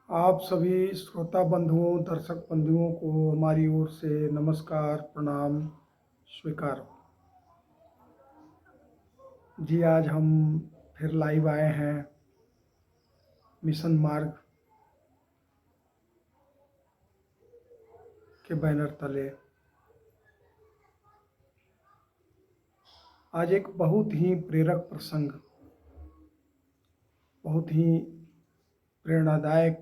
आप सभी श्रोता बंधुओं, दर्शक बंधुओं को हमारी ओर से नमस्कार, प्रणाम स्वीकार हो। जी, आज हम फिर लाइव आए हैं मिशन मार्ग के बैनर तले। आज एक बहुत ही प्रेरक प्रसंग, बहुत ही प्रेरणादायक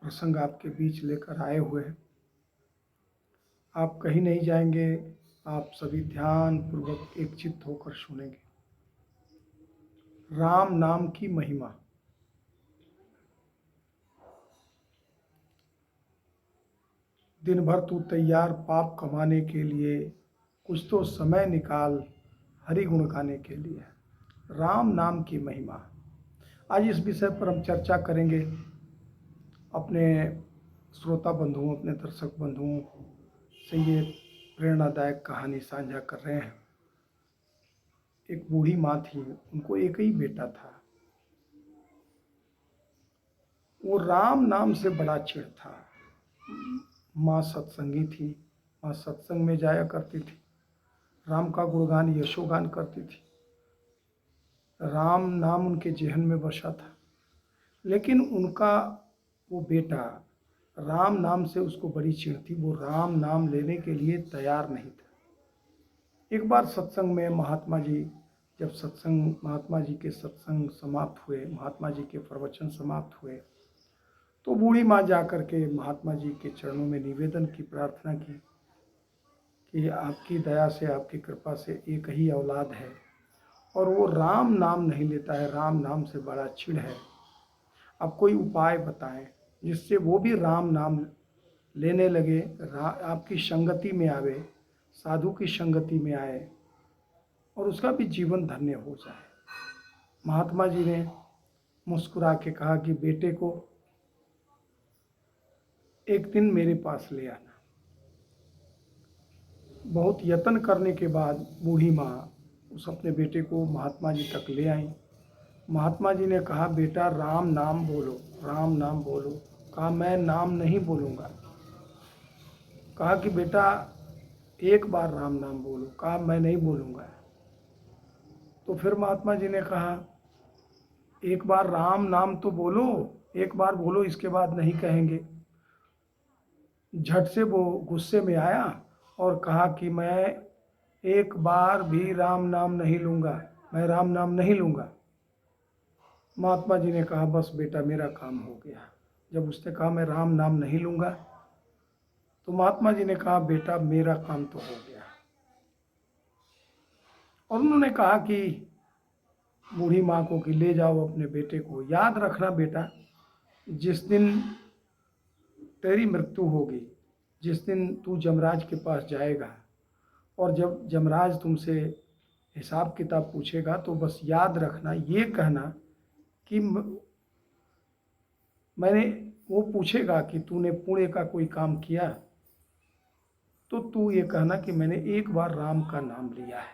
प्रसंग आपके बीच लेकर आए हुए हैं। आप कहीं नहीं जाएंगे, आप सभी ध्यान पूर्वक एकचित्त होकर सुनेंगे। राम नाम की महिमा। दिन भर तू तैयार पाप कमाने के लिए, कुछ तो समय निकाल हरि गुण गाने के लिए। राम नाम की महिमा। आज इस विषय पर हम चर्चा करेंगे। अपने श्रोता बंधुओं, अपने दर्शक बंधुओं से ये प्रेरणादायक कहानी साझा कर रहे हैं। एक बूढ़ी माँ थी, उनको एक ही बेटा था। वो राम नाम से बड़ा चिढ़ था। माँ सत्संगी थी, माँ सत्संग में जाया करती थी, राम का गुणगान यशोगान करती थी। राम नाम उनके जेहन में बसा था, लेकिन उनका वो बेटा राम नाम से उसको बड़ी चिढ़ थी। वो राम नाम लेने के लिए तैयार नहीं था। एक बार सत्संग में महात्मा जी के सत्संग समाप्त हुए, महात्मा जी के प्रवचन समाप्त हुए, तो बूढ़ी माँ जाकर के महात्मा जी के चरणों में निवेदन की, प्रार्थना की कि आपकी दया से, आपकी कृपा से एक ही औलाद है और वो राम नाम नहीं लेता है, राम नाम से बड़ा चिढ़ है। आप कोई उपाय बताएं जिससे वो भी राम नाम लेने लगे, आपकी संगति में आवे, साधु की संगति में आए और उसका भी जीवन धन्य हो जाए। महात्मा जी ने मुस्कुरा के कहा कि बेटे को एक दिन मेरे पास ले आना। बहुत यत्न करने के बाद बूढ़ी माँ उस अपने बेटे को महात्मा जी तक ले आई। महात्मा जी ने कहा, बेटा राम नाम बोलो, राम नाम बोलो। कहा, मैं नाम नहीं बोलूँगा। कहा कि बेटा एक बार राम नाम बोलो। कहा, मैं नहीं बोलूँगा। तो फिर महात्मा जी ने कहा, एक बार राम नाम तो बोलो, एक बार बोलो, इसके बाद नहीं कहेंगे। झट से वो गुस्से में आया और कहा कि मैं एक बार भी राम नाम नहीं लूँगा, मैं राम नाम नहीं लूँगा। महात्मा जी ने कहा, बस बेटा मेरा काम हो गया। जब उसने कहा मैं राम नाम नहीं लूँगा, तो महात्मा जी ने कहा, बेटा मेरा काम तो हो गया। और उन्होंने कहा कि बूढ़ी माँ को कि ले जाओ अपने बेटे को, याद रखना बेटा, जिस दिन तेरी मृत्यु होगी, जिस दिन तू जमराज के पास जाएगा और जब जमराज तुमसे हिसाब किताब पूछेगा, तो बस याद रखना, ये कहना कि मैंने, वो पूछेगा कि तूने पुण्य का कोई काम किया, तो तू ये कहना कि मैंने एक बार राम का नाम लिया है।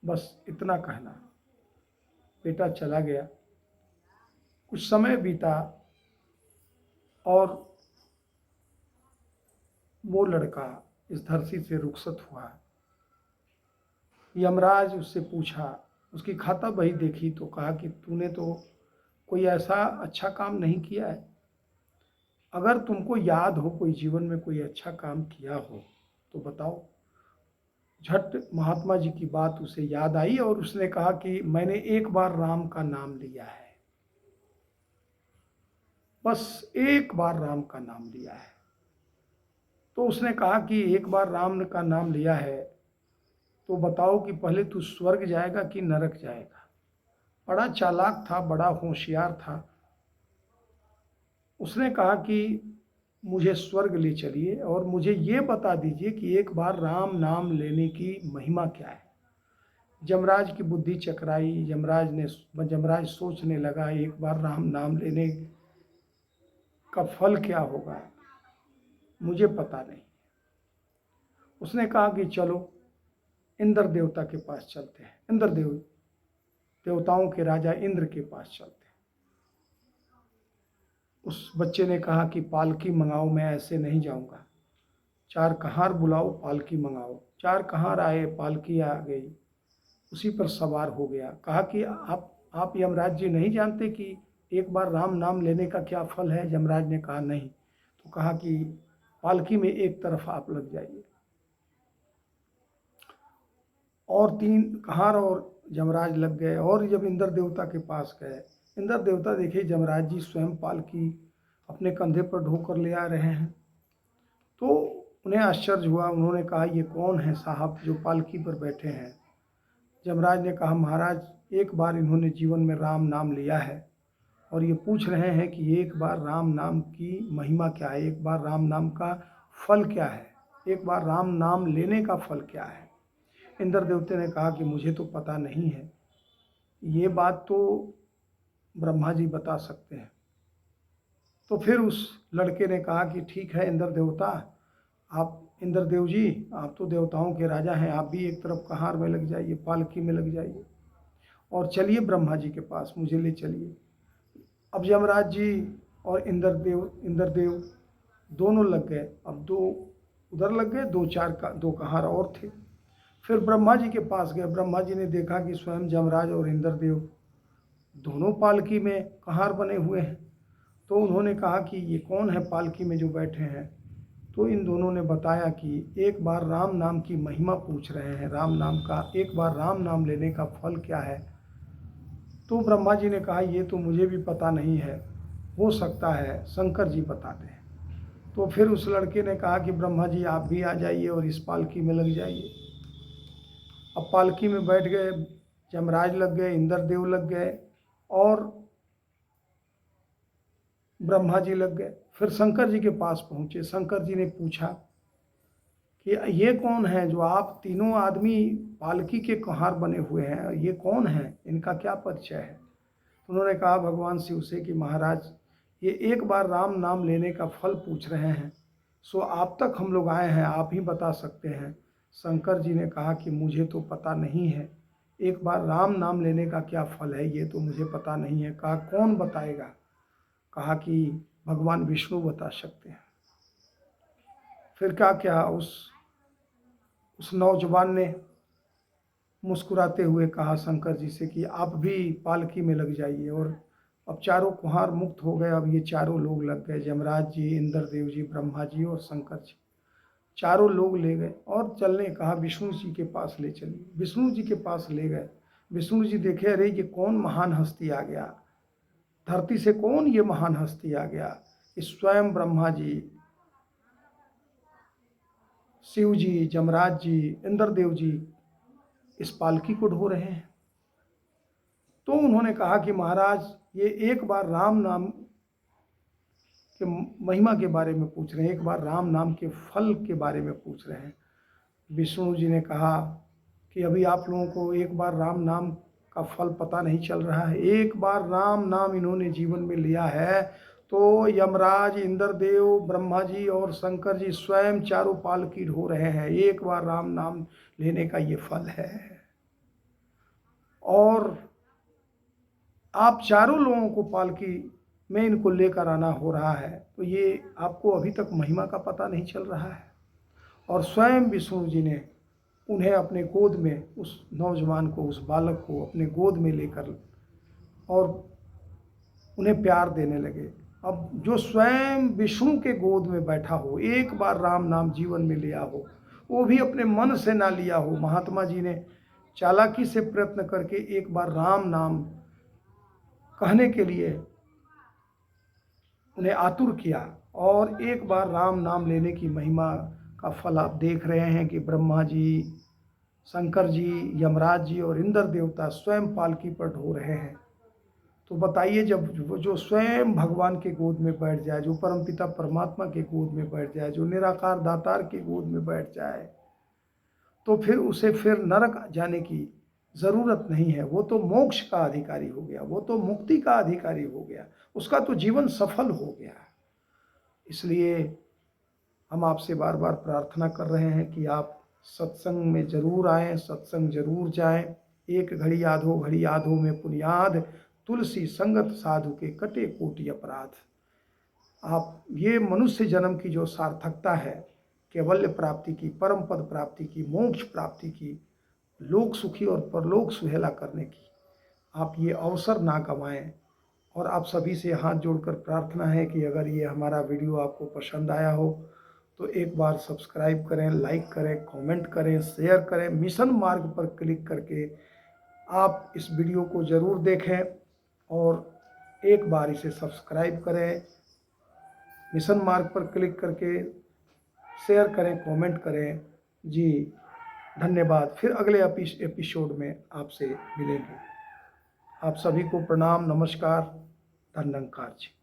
बस इतना कहना। बेटा चला गया। कुछ समय बीता और वो लड़का इस धरती से रुखसत हुआ। यमराज उससे पूछा, उसकी खाता बही देखी तो कहा कि तूने तो कोई ऐसा अच्छा काम नहीं किया है। अगर तुमको याद हो कोई जीवन में कोई अच्छा काम किया हो तो बताओ। झट महात्मा जी की बात उसे याद आई और उसने कहा कि मैंने एक बार राम का नाम लिया है, बस एक बार राम का नाम लिया है। तो उसने कहा कि एक बार राम का नाम लिया है तो बताओ कि पहले तू स्वर्ग जाएगा कि नरक जाएगा। बड़ा चालाक था, बड़ा होशियार था। उसने कहा कि मुझे स्वर्ग ले चलिए और मुझे ये बता दीजिए कि एक बार राम नाम लेने की महिमा क्या है। जमराज की बुद्धि चकराई। जमराज सोचने लगा, एक बार राम नाम लेने का फल क्या होगा, मुझे पता नहीं। उसने कहा कि चलो इंद्र देवता के पास चलते हैं, देवताओं के राजा इंद्र के पास चलते हैं। उस बच्चे ने कहा कि पालकी मंगाओ, मैं ऐसे नहीं जाऊंगा। 4 कहार बुलाओ, पालकी मंगाओ। 4 कहार आए, पालकी आ गई, उसी पर सवार हो गया। कहा कि आप यमराज जी नहीं जानते कि एक बार राम नाम लेने का क्या फल है? यमराज ने कहा नहीं। तो कहा कि पालकी में एक तरफ आप लग जाइए। और 3 कहार और यमराज लग गए। और जब इंद्र देवता के पास गए, इंद्र देवता देखे यमराज जी स्वयं पालकी अपने कंधे पर ढोकर ले आ रहे हैं, तो उन्हें आश्चर्य हुआ। उन्होंने कहा, ये कौन है साहब जो पालकी पर बैठे हैं? यमराज ने कहा, महाराज, एक बार इन्होंने जीवन में राम नाम लिया है और ये पूछ रहे हैं कि एक बार राम नाम की महिमा क्या है, एक बार राम नाम का फल क्या है, एक बार राम नाम लेने का फल क्या है। इंद्र देवते ने कहा कि मुझे तो पता नहीं है, ये बात तो ब्रह्मा जी बता सकते हैं। तो फिर उस लड़के ने कहा कि ठीक है इंद्र देवता, आप इंद्रदेव जी, आप तो देवताओं के राजा हैं, आप भी एक तरफ कहार में लग जाइए, पालकी में लग जाइए और चलिए ब्रह्मा जी के पास, मुझे ले चलिए। अब यमराज जी और इंद्रदेव दोनों लग गए। अब 2 उधर लग गए, 2 कहार और थे। फिर ब्रह्मा जी के पास गए। ब्रह्मा जी ने देखा कि स्वयं यमराज और इंद्रदेव दोनों पालकी में कहार बने हुए हैं। तो उन्होंने कहा कि ये कौन है पालकी में जो बैठे हैं? तो इन दोनों ने बताया कि एक बार राम नाम की महिमा पूछ रहे हैं, राम नाम का, एक बार राम नाम लेने का फल क्या है। तो ब्रह्मा जी ने कहा, ये तो मुझे भी पता नहीं है, हो सकता है शंकर जी बता दें। तो फिर उस लड़के ने कहा कि ब्रह्मा जी आप भी आ जाइए और इस पालकी में लग जाइए। अब पालकी में बैठ गए, यमराज लग गए, इंद्रदेव लग गए और ब्रह्मा जी लग गए। फिर शंकर जी के पास पहुँचे। शंकर जी ने पूछा कि ये कौन है जो आप तीनों आदमी पालकी के कहार बने हुए हैं, ये कौन है, इनका क्या परिचय है? उन्होंने कहा भगवान शिव से कि महाराज, ये एक बार राम नाम लेने का फल पूछ रहे हैं, सो आप तक हम लोग आए हैं, आप ही बता सकते हैं। शंकर जी ने कहा कि मुझे तो पता नहीं है, एक बार राम नाम लेने का क्या फल है ये तो मुझे पता नहीं है। कहा कौन बताएगा? कहा कि भगवान विष्णु बता सकते हैं। फिर क्या उस नौजवान ने मुस्कुराते हुए कहा शंकर जी से कि आप भी पालकी में लग जाइए। और अब चारों कुम्हार मुक्त हो गए। अब ये चारों लोग लग गए, यमराज जी, इंद्रदेव जी, ब्रह्मा जी और शंकर जी, चारों लोग ले गए और चलने कहा विष्णु जी के पास ले चलिए। विष्णु जी के पास ले गए। विष्णु जी देखे, अरे ये कौन महान हस्ती आ गया, धरती से कौन ये महान हस्ती आ गया? इस स्वयं ब्रह्मा जी, शिव जी, यमराज जी, इंद्रदेव जी इस पालकी को ढो रहे हैं। तो उन्होंने कहा कि महाराज, ये एक बार राम नाम के महिमा के बारे में पूछ रहे हैं, एक बार राम नाम के फल के बारे में पूछ रहे हैं। विष्णु जी ने कहा कि अभी आप लोगों को एक बार राम नाम का फल पता नहीं चल रहा है। एक बार राम नाम इन्होंने जीवन में लिया है तो यमराज, इंद्रदेव, ब्रह्मा जी और शंकर जी स्वयं चारों पालकी ढो रहे हैं। एक बार राम नाम लेने का ये फल है और आप चारों लोगों को पालकी में इनको लेकर आना हो रहा है, तो ये आपको अभी तक महिमा का पता नहीं चल रहा है। और स्वयं विष्णु जी ने उन्हें अपने गोद में, उस नौजवान को, उस बालक को अपने गोद में लेकर और उन्हें प्यार देने लगे। अब जो स्वयं विष्णु के गोद में बैठा हो, एक बार राम नाम जीवन में लिया हो, वो भी अपने मन से ना लिया हो, महात्मा जी ने चालाकी से प्रयत्न करके एक बार राम नाम कहने के लिए उन्हें आतुर किया और एक बार राम नाम लेने की महिमा का फल आप देख रहे हैं कि ब्रह्मा जी, शंकर जी, यमराज जी और इंद्र देवता स्वयं पालकी पर ढो रहे हैं। तो बताइए, जब जो स्वयं भगवान के गोद में बैठ जाए, जो परमपिता परमात्मा के गोद में बैठ जाए, जो निराकार दातार के गोद में बैठ जाए, तो फिर उसे फिर नरक जाने की ज़रूरत नहीं है। वो तो मोक्ष का अधिकारी हो गया, वो तो मुक्ति का अधिकारी हो गया, उसका तो जीवन सफल हो गया। इसलिए हम आपसे बार बार प्रार्थना कर रहे हैं कि आप सत्संग में जरूर आएँ, सत्संग जरूर जाएं। एक घड़ी आधो घड़ी आधो में पुनियाद, तुलसी संगत साधु के कटे कोटि अपराध। आप ये मनुष्य जन्म की जो सार्थकता है, कैवल्य प्राप्ति की, परम पद प्राप्ति की, मोक्ष प्राप्ति की, लोक सुखी और परलोक सुहेला करने की, आप ये अवसर ना गंवाएं। और आप सभी से हाथ जोड़कर प्रार्थना है कि अगर ये हमारा वीडियो आपको पसंद आया हो तो एक बार सब्सक्राइब करें, लाइक करें, कमेंट करें, शेयर करें। मिशन मार्ग पर क्लिक करके आप इस वीडियो को ज़रूर देखें और एक बार इसे सब्सक्राइब करें। मिशन मार्ग पर क्लिक करके शेयर करें, कमेंट करें। जी धन्यवाद। फिर अगले एपिसोड में आपसे मिलेंगे। आप सभी को प्रणाम, नमस्कार, धन्यवाद जी।